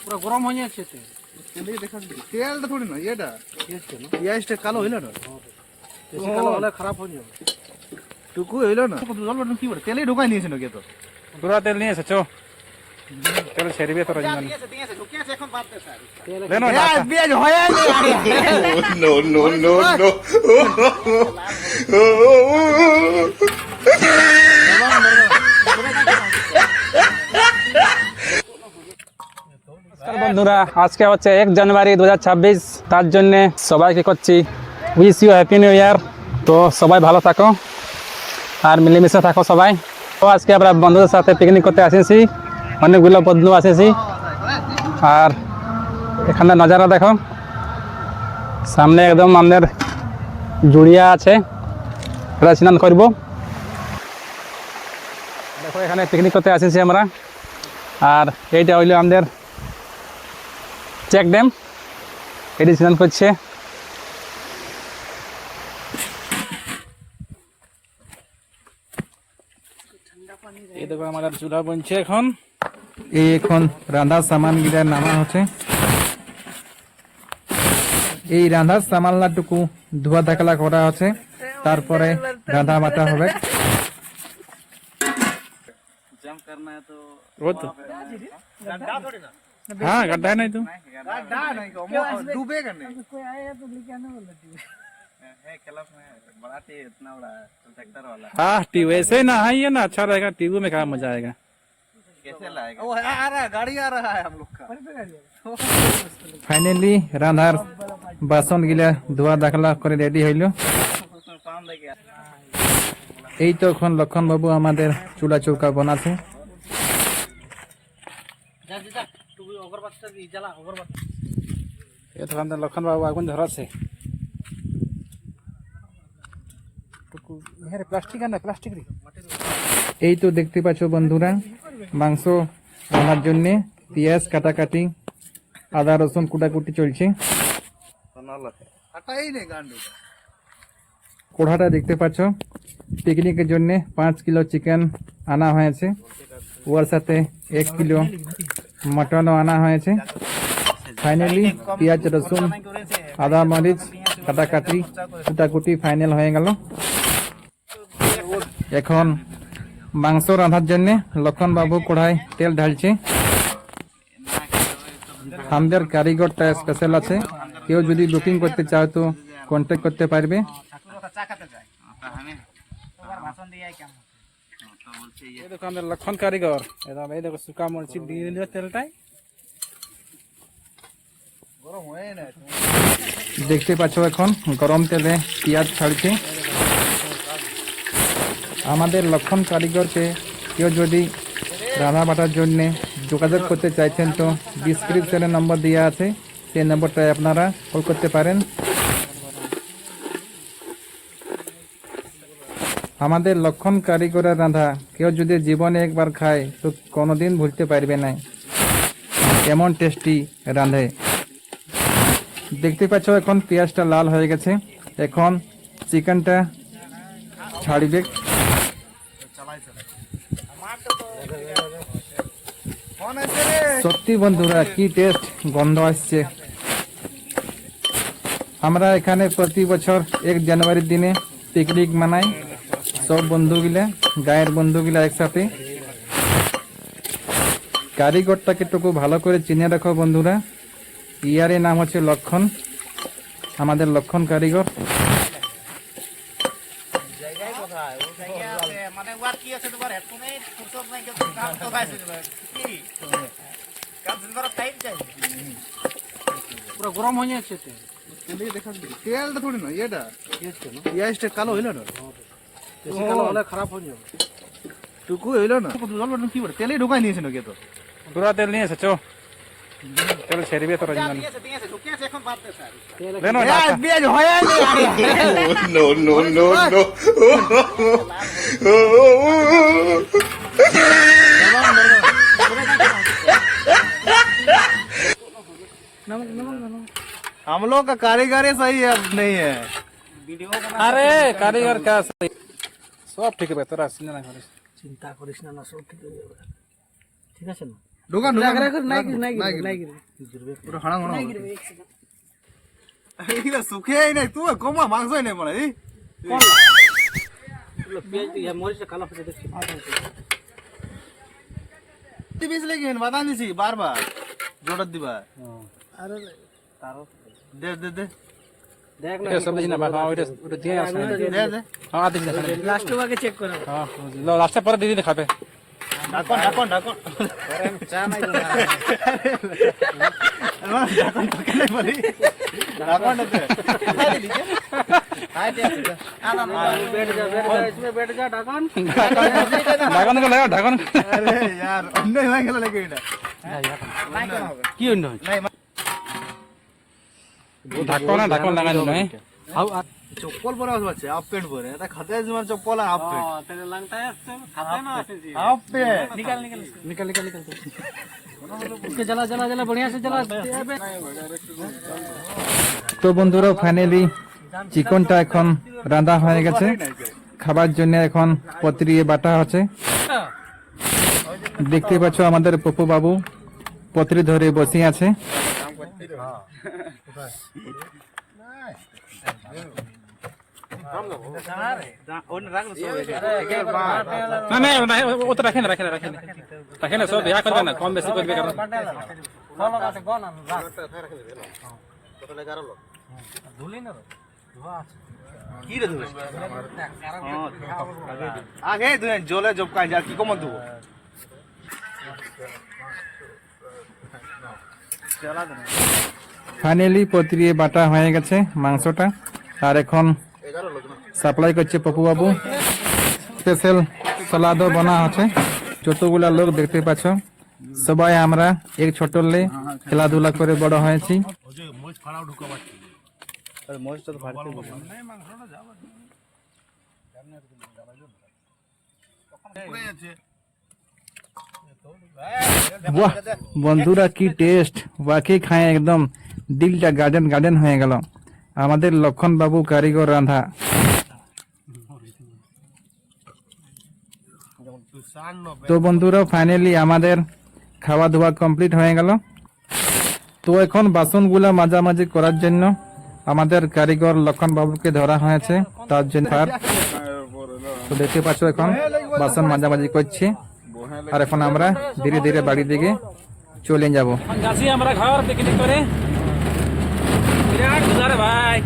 पूरा गरम हो जाए तेल তেলটা থোড়ি না এটা পেঁয়াজটা কালো হইল না বেশি কালো হলে খারাপ হয়ে যাবে টুকু হইল না জল বাটন কি বলে তেলে ঢোকাই নিয়েছে নাকি তো পুরা তেল নিয়ে এসেছো তেল ছেড়বে তো রজনী দেন পেঁয়াজ হয় No, no, no, no. বন্ধুরা আজকে হচ্ছে 1 জানুয়ারি 2026 তার জন্য সবাইকে করছি wish you happy new year. তো সবাই ভালো থাকো আর মিলেমিশে থাকো সবাই। তো আজকে আমরা বন্ধুদের সাথে পিকনিক করতে আসেছি, অনেকগুলো বন্ধু আসেছি। আর এখানে নজারা দেখো, সামনে একদম আমাদের জুড়িয়া আছে, এটা স্নান করব। দেখো এখানে পিকনিক করতে আসেছি আমরা। আর এইটা হইলো আমাদের চেক ড্যাম, এটি স্নান করছে। এই দেখো আমাদের চুলা বনছে এখন। এই এখন রান্নার সামান গিলা নামা হচ্ছে। এই রান্নার সামানটুকু ধোয়া ধাকলা করা আছে, তারপরে রান্না বাটা হবে। हाँ गड्ढा है नहीं तो डूबेगा नहीं हाँ ट्यूब ऐसे ना है ये ना अच्छा रहेगा, ट्यूब में क्या मजा आएगा। कैसे लाएगा वो आ रहा है, गाड़ी आ रहा है हम लोग का। ফাইনালি রান্নার বাসন গিলা ধোয়া দাখলা করে রেডি হইলো। এই তো এখন লক্ষণ বাবু আমাদের চুলা চৌকা বানাচ্ছে। লক্ষণ বাবু আগুন ধরাছে। প্লাস্টিক না প্লাস্টিক। এই তো দেখতে পাচ্ছ বন্ধুরা, মাংস রান্নার জন্য পেঁয়াজ কাটাকাটি, আদা রসুন কুটাকুটি চলছে। কোড়াটা দেখতে পাচ্ছ, পিকনিকের জন্য 5 কিলো চিকেন আনা হয়েছে, ওর সাথে 1 কিলো মটনও আনা হয়েছে। ফাইনালি পেঁয়াজ রসুন আদা মরিচ কাটাকাটি কুটাকুটি ফাইনাল হয়ে গেল। এখন মাংস রান্নার জন্য লক্ষণ বাবু কড়াই তেল ঢালছে। আমাদের কারিগরটা স্পেশাল আছে, কেউ যদি বুকিং করতে চাও তো কন্ট্যাক্ট করতে পারবে। এই দেখো আমাদের লক্ষণ কারিগর, এই দেখো শুকা মরিচ দিয়ে দিল তেলটাই। দেখতে পাচ্ছ এখন গরম তেলে পেঁয়াজ ছাড়ছে। আমাদের লক্ষণ কারিগরকে কেউ যদি রান্না বাটার জন্য যোগাযোগ করতে চাইছেন তো ডিসক্রিপশনে নম্বর দেওয়া আছে, সেই নম্বরটায় আপনারা কল করতে পারেন। আমাদের লক্ষণ কারিগরের রাঁধা কেউ যদি জীবনে একবার খায় তো কোনোদিন ভুলতে পারবে না, এমন টেস্টি রাঁধে। দেখতে পাচ্ছ এখন পেঁয়াজটা লাল হয়ে গেছে, এখন চিকেনটা ছাড়িবে। সত্যি বন্ধুরা কি টেস্ট গন্ধ আসছে। আমরা এখানে প্রতি বছর 1 জানুয়ারির দিনে পিকনিক মানাই, সব বন্ধুগুলা গায়ের বন্ধুগুলা একসাথে। কারিগরটাকে টুকু ভালো করে চিনে রাখো বন্ধুরা, ইয়ারের নাম হচ্ছে লক্ষণ, আমাদের লক্ষণ কারিগর। पूरा गरम हो जाए তেলটা থোড়ি না এটা পেঁয়াজটা কালো হইল না বেশি কালো হলে খারাপ হয়ে যাবে টুকু হইল না জল বাটন কি বলে তেলে ঢোকাই নিয়েছে নাকি তো পুরা তেল নিয়ে এসেছো, তেল ছেড়বে তো রজনী দেন পেঁয়াজ হয় No, no, no, no. हम लोग का कारीगर सही है नहीं है। अरे कारीगर क्या सही, सब ठीक है, তোরা চিন্তা না করিস। চিন্তা করিস না, সব ঠিক হয়ে যাবে, ঠিক আছে না? ঢোকান ঢোকান নাই ওটা হাড়া হাড়া এইগুলা শুকিয়েই নাই তুই কমা মাংসই নাই বলে মরিচটা কালো হচ্ছে দেখছি তুই বেশ লেগে বাদাম দিছি বারবার জোড়া দিবা আরে তারও দে দে দে দেখ না এটা সব দিন না বাবা ওটা দিয়ে আসে দে দে হ্যাঁ দিন লাস্ট আগে চেক করে হ্যাঁ লাস্টে পরে দিদি খাবে ঢাকন ঢাকন ঢাকন চা নাই ঢাকন তো কেন বলি ঢাকন দে बैठ जा इसमें बैठ जा ढाकन ঢাকন को लगा ঢাকন আরে यार অন্য হয়ে গেল লাগে এটা কি অন্য নাই ঢাকন লাগানো নয় চপ্পল পরে আসছে হাফ প্যান্ট পরে এটা খাতে তোমার চপ্পল আর হাফ প্যান্ট तेरे लगता है खाते ना ऐसे जी हाफ पैंट निकाल इसके जला जला जला बढ़िया से जला তো বন্ধুরা ফাইনালি চিকেনটা এখন রান্না হয়ে গেছে খাবার জন্য এখন পত্রিয়ে বাটা আছে দেখতে পাচ্ছ আমাদের পপু বাবু পত্রি ধরে বসে আছে না না না ও তো রাখেন সব ইয়া করবে না কম বেশি করবে কারণ follow কাছে গন রাখ ধুলি না কি রে তুমি আগে তুই জলে জবকাই যা কি কম দেবো ফাইনালি পত্রিয়ে বাটা হয়ে গেছে মাংসটা আর এখন সাপ্লাই করছে পপু বাবু স্পেশাল সালাদও বানা আছে যতগুলা লোক দেখতে পাচ্ছ সবাই আমরা এক ছোটলে খেলাধুলা করে বড় হয়েছি বাহ বন্ধুরা কি টেস্ট বাকি খায় একদম দিলটা গার্ডেন গার্ডেন হয়ে গেল আমাদের লক্ষণ বাবু কারিগর রাঁধা তো বন্ধুরা ফাইনালি আমাদের খাওয়া দাওয়া কমপ্লিট হয়ে গেল তো এখন বাসনগুলা মাঝামাঝি করার জন্য আমাদের কারিগর লক্ষণ বাবুকে ধরা হয়েছে তার জন্য তো দেখতে পাচ্ছ এখন বাসন মাঝামাঝি করছে আর এখন আমরা ধীরে ধীরে বাড়ি দিকে চলে যাবো আমরা ঘর পিকনিক করে বিরাট ভাই